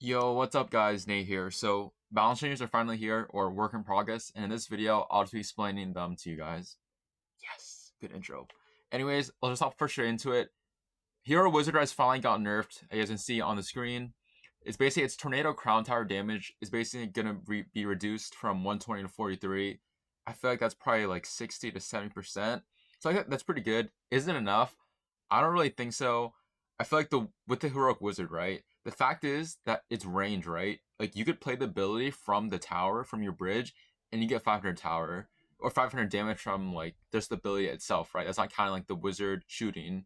Yo, what's up guys, Nate here. So, balance changes are finally here, or work in progress, and in this video, I'll just be explaining them to you guys. Yes, good intro. Anyways, I'll just hop first straight into it. Hero Wizard has finally got nerfed, as you can see on the screen. It's basically, its Tornado Crown Tower damage is basically gonna be reduced from 120 to 43. I feel like that's probably like 60 to 70%. So I think that's pretty good. Is it enough? I don't really think so. I feel like with the Heroic Wizard, right? The fact is that it's range, right? Like you could play the ability from the tower, from your bridge, and you get 500 tower or 500 damage from like just the ability itself, right? That's not kind of like the wizard shooting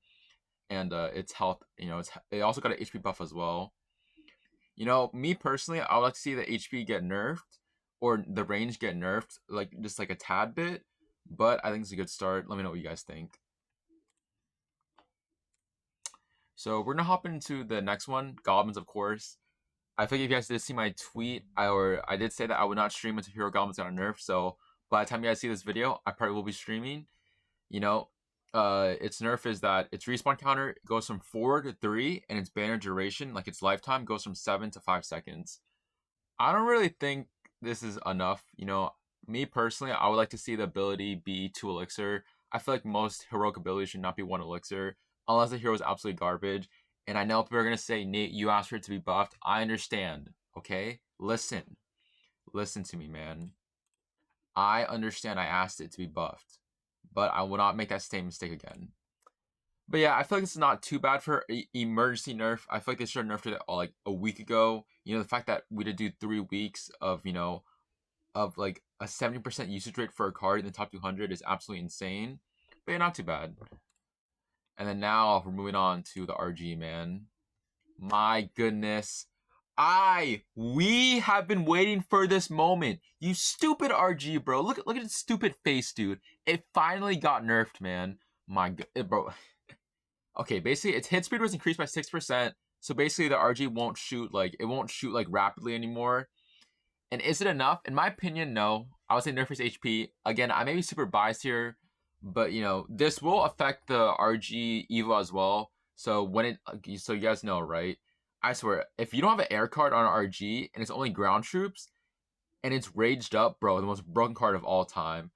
and its health. It also got an HP buff as well. Me personally, I would like to see the HP get nerfed or the range get nerfed, like just like a tad bit. But I think it's a good start. Let me know what you guys think. So we're gonna hop into the next one, Goblins, of course. I think if you guys did see my tweet, I did say that I would not stream until Hero Goblins got nerfed. So by the time you guys see this video, I probably will be streaming. Its nerf is that its respawn counter goes from 4 to 3, and its banner duration, like its lifetime, goes from 7 to 5 seconds. I don't really think this is enough. Me personally, I would like to see the ability be 2 elixir. I feel like most heroic abilities should not be 1 elixir, unless the hero is absolutely garbage. And I know people are going to say, Nate, you asked for it to be buffed. I understand, okay? Listen to me, man. I understand I asked it to be buffed, but I will not make that same mistake again. But yeah, I feel like it's not too bad for emergency nerf. I feel like they should have nerfed it like a week ago. The fact that we did do 3 weeks of, of like a 70% usage rate for a card in the top 200 is absolutely insane. But yeah, not too bad. And then now we're moving on to the RG, man. My goodness. We have been waiting for this moment. You stupid RG, bro. Look at his stupid face, dude. It finally got nerfed, man. My god, bro. Okay, basically its hit speed was increased by 6%. So basically the RG won't shoot like rapidly anymore. And is it enough? In my opinion, no. I would say nerf his HP. Again, I may be super biased here, but this will affect the RG Evo as well. So so you guys know, right? I swear, if you don't have an air card on RG and it's only ground troops and it's raged up, bro, the most broken card of all time.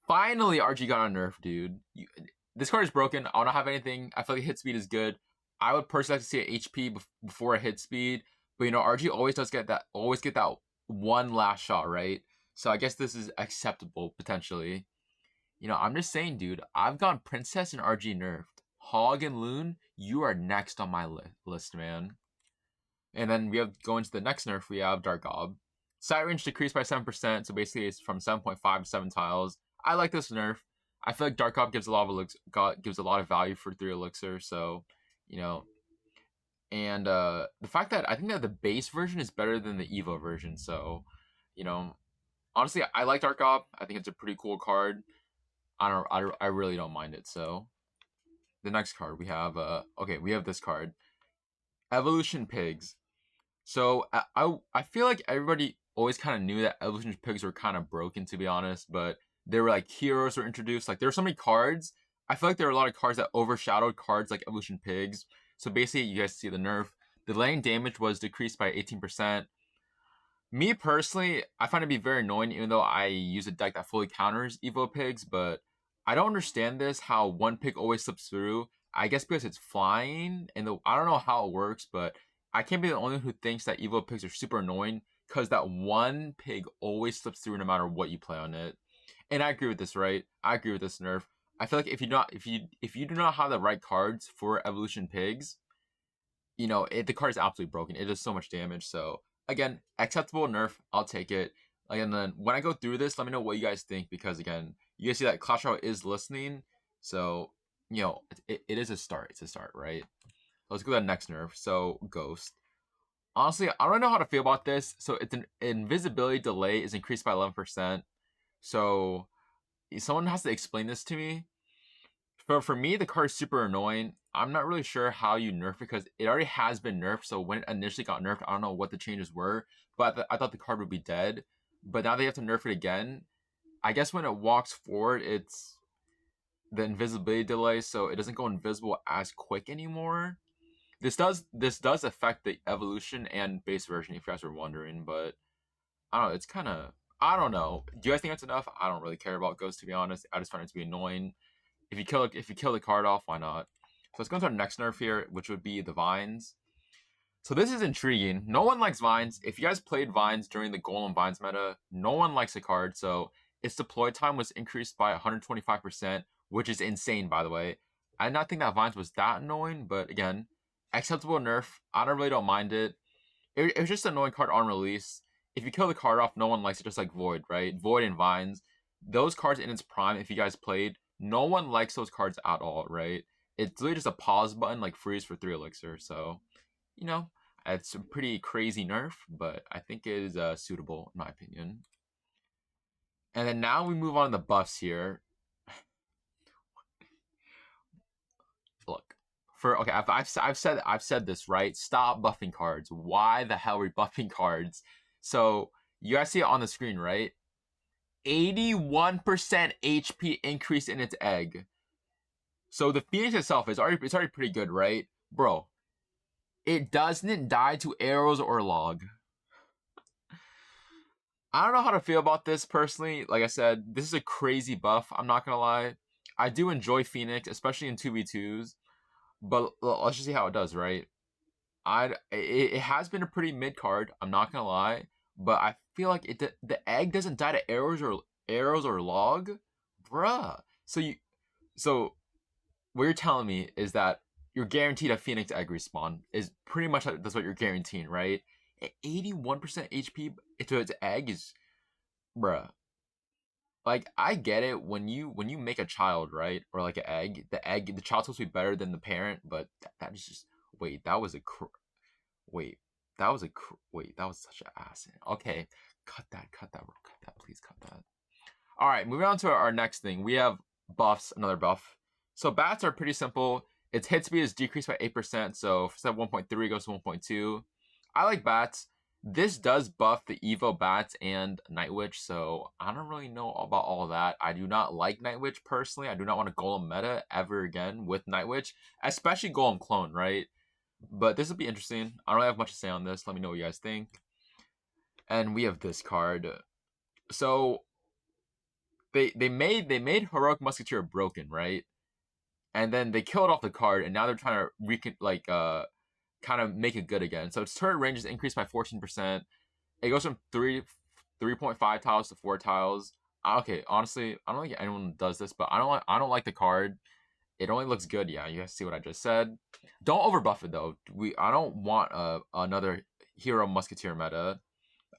Finally, RG got a nerf, dude. This card is broken. I don't have anything. I feel like hit speed is good. I would personally like to see an HP before a hit speed, but RG always get that one last shot, right? So I guess this is acceptable potentially. I'm just saying, dude, I've gone Princess and RG nerfed. Hog and Loon, you are next on my list, man. And then we have going to the next nerf, we have Dark Gob. Sight range decreased by 7%, so basically it's from 7.5 to 7 tiles. I like this nerf. I feel like Dark Gob gives a lot of value for 3 elixir, so and the fact that I think that the base version is better than the Evo version, so honestly, I like Dark Gob. I think it's a pretty cool card. I really don't mind it. So the next card we have we have this card, Evolution Pigs. So I feel like everybody always kind of knew that Evolution Pigs were kind of broken, to be honest, but there were like heroes were introduced. Like there were so many cards. I feel like there were a lot of cards that overshadowed cards like Evolution Pigs. So basically, you guys see the nerf. The landing damage was decreased by 18%. Me personally, I find it to be very annoying, even though I use a deck that fully counters Evo Pigs, but I don't understand this, how one pig always slips through. I guess because it's flying, and I don't know how it works, but I can't be the only one who thinks that Evo Pigs are super annoying, because that one pig always slips through no matter what you play on it. And I agree with this, right? I agree with this nerf. I feel like if you do not have the right cards for Evolution Pigs, the card is absolutely broken. It does so much damage. So again, acceptable nerf. I'll take it. And then when I go through this, let me know what you guys think, because again, you guys see that Clash Royale is listening. So it is a start. It's a start, right? Let's go to the next nerf. So Ghost. Honestly, I don't know how to feel about this. So it's an invisibility delay is increased by 11%. So someone has to explain this to me. For me, the card is super annoying. I'm not really sure how you nerf it, because it already has been nerfed. So when it initially got nerfed, I don't know what the changes were, but I thought the card would be dead. But now they have to nerf it again. I guess when it walks forward, it's the invisibility delay, so it doesn't go invisible as quick anymore. this does affect the evolution and base version, if you guys were wondering, but I don't know, it's kind of, I don't know. Do you guys think that's enough? I don't really care about ghosts, to be honest. I just find it to be annoying. If you kill the card off, why not? So let's go into our next nerf here, which would be the vines. So this is intriguing. No one likes vines. If you guys played vines during the Golem Vines meta, no one likes the card. So its deploy time was increased by 125%, which is insane, by the way. I did not think that vines was that annoying, but again, acceptable nerf. I don't mind it. It was just an annoying card on release. If you kill the card off, no one likes it, just like Void, right? Void and Vines. Those cards in its prime, if you guys played, no one likes those cards at all, right? It's literally just a pause button, like freeze for 3 elixir. So, you know, it's a pretty crazy nerf, but I think it is suitable, in my opinion. And then now we move on to the buffs here. Look, okay, I've said this, right? Stop buffing cards. Why the hell are we buffing cards? So you guys see it on the screen, right? 81% HP increase in its egg. So the Phoenix itself is already pretty good, right? Bro, it doesn't die to arrows or log. I don't know how to feel about this personally. Like I said, this is a crazy buff. I'm not gonna lie. I do enjoy Phoenix, especially in 2v2s. But let's just see how it does, right? It has been a pretty mid card. I'm not gonna lie, but I feel like the egg doesn't die to arrows or log, bruh. So what you're telling me is that you're guaranteed a Phoenix egg respawn. Is pretty much that's what you're guaranteeing, right? 81% HP to its egg is, bruh. Like, I get it when you make a child, right, or like an egg, the child's supposed to be better than the parent, but that is just wait. That was such an ass. Okay, cut that, bro. Cut that, please cut that. All right, moving on to our next thing. We have buffs. Another buff. So bats are pretty simple. Its hit speed is decreased by 8%. So instead of 1.3, goes to 1.2. I like bats. This does buff the Evo Bats and Night Witch, so I don't really know about all that. I do not like Night Witch personally. I do not want a Golem meta ever again with Night Witch, especially Golem Clone, right? But this will be interesting. I don't really have much to say on this. Let me know what you guys think. And we have this card. So they made Heroic Musketeer broken, right? And then they killed off the card, and now they're trying to kind of make it good again. So its turret range is increased by 14%. It goes from 3.5 tiles to 4 tiles. Okay, honestly, I don't think anyone does this, but I don't like the card. It only looks good. Yeah, you guys see what I just said. Don't overbuff it though. I don't want another Hero Musketeer meta.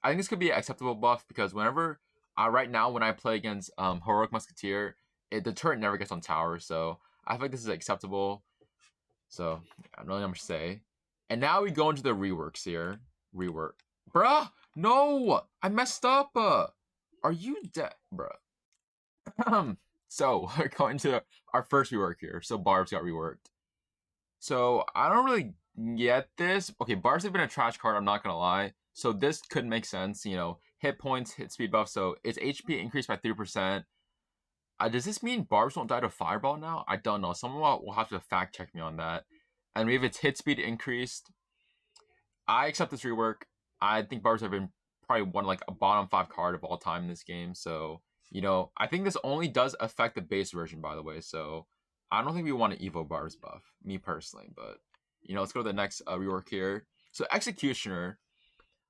I think this could be an acceptable buff because whenever right now when I play against Heroic Musketeer, the turret never gets on tower. So I feel like this is acceptable. So I don't really know much to say. And now we go into the reworks here. Rework. Bruh! No! I messed up! Are you dead? Bruh. So, we're going to our first rework here. So, Barb's got reworked. So, I don't really get this. Okay, Barb's have been a trash card, I'm not gonna lie. So, this could make sense. You know, hit points, hit speed buff. So, its HP increased by 3%. Does this mean Barbs won't die to Fireball now? I don't know. Someone will have to fact check me on that. And we have its hit speed increased. I accept this rework. I think Barbs have been probably one like a bottom 5 card of all time in this game. So, you know, I think this only does affect the base version, by the way. So, I don't think we want an Evo Barbs buff, me personally. But, you know, let's go to the next rework here. So, Executioner.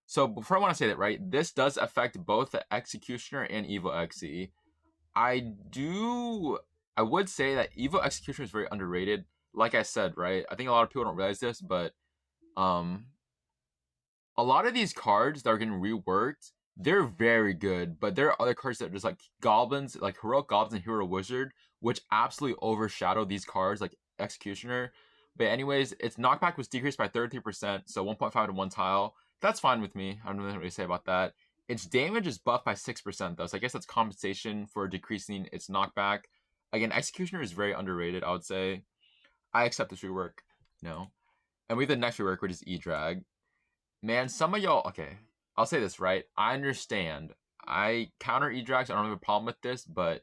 So, before I want to say that, right, this does affect both the Executioner and Evo XE. I would say that Evo Executioner is very underrated. Like I said, right, I think a lot of people don't realize this, but a lot of these cards that are getting reworked, they're very good, but there are other cards that are just like Goblins, like Heroic Goblins and Hero Wizard, which absolutely overshadow these cards like Executioner. But anyways, its knockback was decreased by 33%, so 1.5 to 1 tile. That's fine with me. I don't really know what to say about that. Its damage is buffed by 6% though, so I guess that's compensation for decreasing its knockback. Again, Executioner is very underrated, I would say. I accept this rework. No. And we have the next rework, which is E-Drag. Man, some of y'all... Okay, I'll say this, right? I understand. I counter E-Drags. I don't have a problem with this, but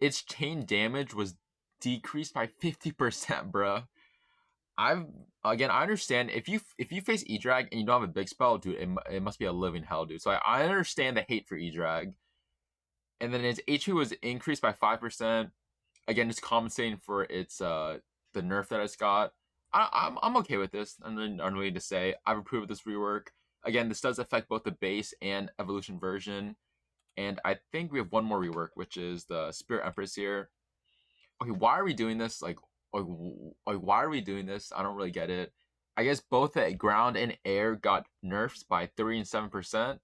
its chain damage was decreased by 50%, bruh. Again, I understand if you face E-Drag and you don't have a big spell, dude, it must be a living hell, dude. So I understand the hate for E-Drag. And then its HP was increased by 5%. Again, just compensating for its the nerf that it's got. I'm okay with this. I'm really to say I've approved of this rework. Again, this does affect both the base and evolution version. And I think we have one more rework, which is the Spirit Empress here. Okay, why are we doing this? Like, why are we doing this? I don't really get it. I guess both the ground and air got nerfed by 3 and 7%.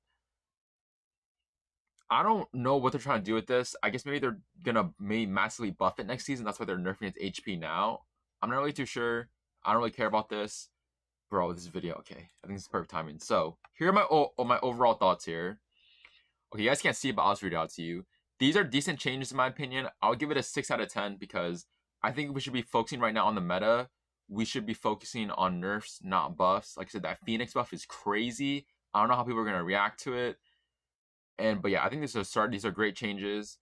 I don't know what they're trying to do with this. I guess maybe they're gonna massively buff it next season. That's why they're nerfing its HP now. I'm not really too sure. I don't really care about this. Bro, this video, okay. I think this is perfect timing. So, here are my overall thoughts here. Okay, you guys can't see it, but I'll just read it out to you. These are decent changes in my opinion. I'll give it a 6 out of 10 because I think we should be focusing right now on the meta. We should be focusing on nerfs, not buffs. Like I said, that Phoenix buff is crazy. I don't know how people are going to react to it. But yeah, I think this is a start. These are great changes.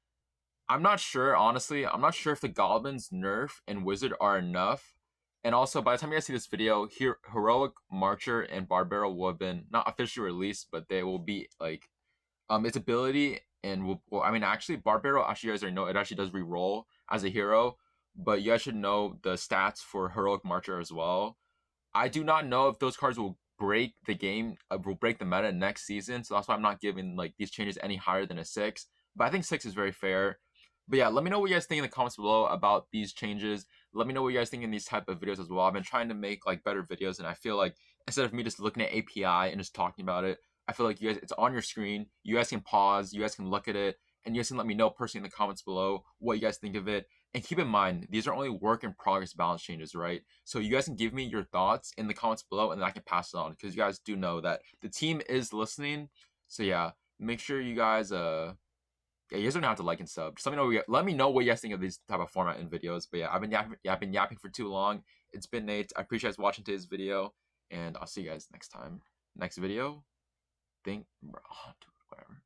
I'm not sure, honestly. I'm not sure if the Goblins, Nerf, and Wizard are enough. And also, by the time you guys see this video, Heroic, Marcher, and Barbarian will have been not officially released, but they will be like its ability. And I mean, actually, Barbarian, actually, you guys already know it actually does re-roll as a hero, but you guys should know the stats for Heroic Marcher as well. I do not know if those cards will break the game, will break the meta next season. So that's why I'm not giving like these changes any higher than a 6. But I think 6 is very fair. But yeah, let me know what you guys think in the comments below about these changes. Let me know what you guys think in these type of videos as well. I've been trying to make like better videos, and I feel like instead of me just looking at API and just talking about it, I feel like you guys, it's on your screen. You guys can pause, you guys can look at it, and you guys can let me know personally in the comments below what you guys think of it. And keep in mind, these are only work in progress balance changes, right? So you guys can give me your thoughts in the comments below, and then I can pass it on because you guys do know that the team is listening. So yeah, make sure you guys yeah, you guys don't have to like and sub. Just let me know what you guys think of these type of format in videos. But yeah, I've been yapping for too long. It's been Nate. I appreciate you guys watching today's video, and I'll see you guys next time. Next video. Think, oh, dude, whatever.